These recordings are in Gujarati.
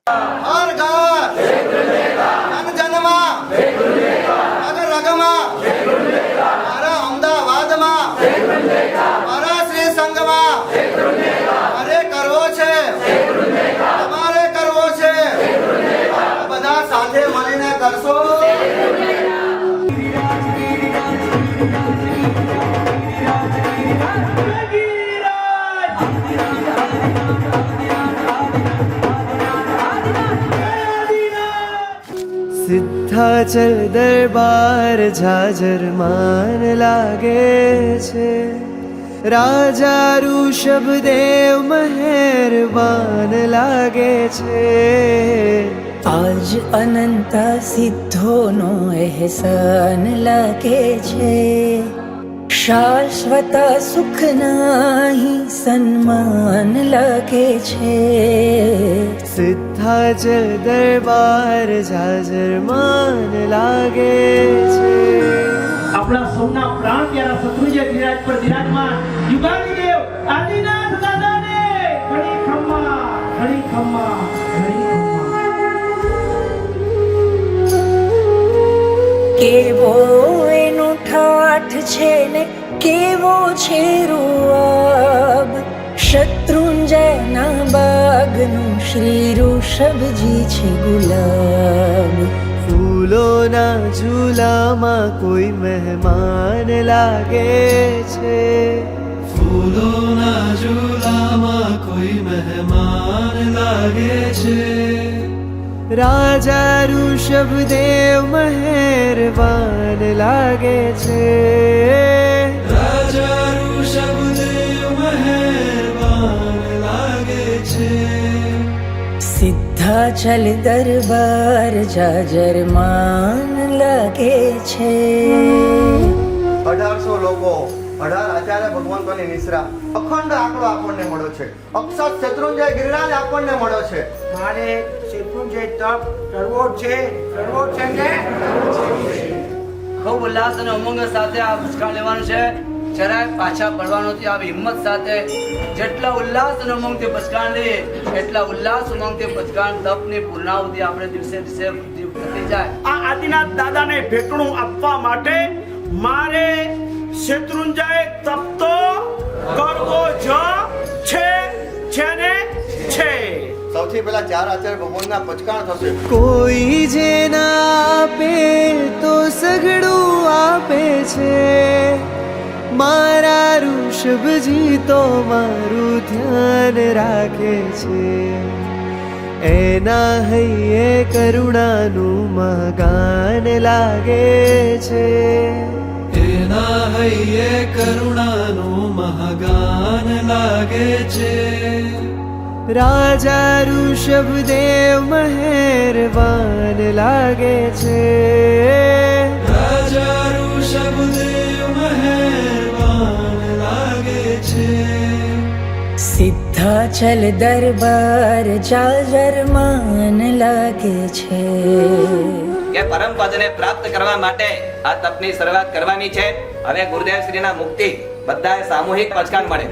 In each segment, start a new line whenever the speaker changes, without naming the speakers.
હર ઘર જન જનમાં રગ રગમાં મારા અમદાવાદમાં મારા શ્રી સંઘમાં મારે કરવો છે, તમારે કરવો છે, બધા સાથે મળીને કરશો.
સિદ્ધાચલ દરબાર ઝાઝર માન લાગે છે, રાજા ઋષભદેવ મહેરબાન લાગે છે.
આજ અનંત સિદ્ધોનો અહેસાન લાગે છે, શાશ્વત સુખનાહી સન્માન લાગે છે.
સિદ્ધાચલ દરબાર ઝાઝર માન લાગે છે.
આપણા સૌના પ્રાણ પ્યારા શત્રુંજય વિરાજ પર વિરાજમાન યુગાની દેવ આદિનાથ દાદાને ઘણી ખમ્મા ઘણી ખમ્મા ઘણી ખમ્મા.
કેવો એનો ઠાઠ છે ને કેવો છે રૂઆબ, શત્રુંજયના બાગનું શ્રી ઋષભજી છે ગુલાબ.
ફૂલોના ઝૂલામાં કોઈ મહેમાન લાગે છે, ફૂલોના ઝૂલામાં કોઈ મહેમાન લાગે છે. રાજા ઋષભદેવ મહેરબાન લાગે છે, રાજા ઋષભદેવ મહેરબાન લાગે છે.
સિદ્ધાચલ દરબાર ઝાઝર માન લાગે છે.
1800 લોકો, 18 આચાર્ય ભગવંતોની નિશ્રા, અખંડ આંકડો આપણને મળ્યો છે. અક્ષત શત્રુંજય ગિરિરાજ આપણને મળ્યો છે.
મારે શત્રુંજય તપ કરવો છે ને
ખૂબ ઉલ્લાસ અને ઉમંગ સાથે આ પુરસ્કાર લેવાનું છે. જરાય પાછા પડવાનો નથી. આ હિંમત સાથે જેટલા ઉલ્લાસ અને ઉમંગથી પુરસ્કાર લઈએ એટલા ઉલ્લાસ ઉમંગથી પુરસ્કાર તપની પૂર્ણાહુતિ આપણે દિવસે દિવસે થતી જાય.
આ આદિનાથ દાદાને ભેટણું આપવા માટે મારે શત્રુંજય તપ તો કરવો જ છે ને છે.
સૌથી પહેલા 4 આચાર્ય ભગવાનના પચકાણ થશે.
કોઈ જે ના આપે તો સગડું આપે છે, મારા ઋષભજી તો મારું ધ્યાન રાખે છે. એના હૈયે કરુણાનું મહાગાન લાગે છે, એના હૈયે કરુણાનું મહાગાન લાગે છે. રાજા ઋષભદેવ મહેરબાન લાગે છે, રાજા ઋષભદેવ મહેરબાન લાગે છે.
સિદ્ધાચલ દરબાર ઝાઝર માન લાગે છે.
કે પરમ પદને પ્રાપ્ત કરવા માટે આ તપની શરૂઆત કરવાની છે. હવે ગુરુદેવ શ્રીના મુક્તિ બધાએ સામૂહિક પુરસ્કાર મળે.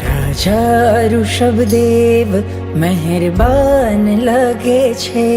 રાજા ઋષભદેવ મહેરબાન લાગે છે.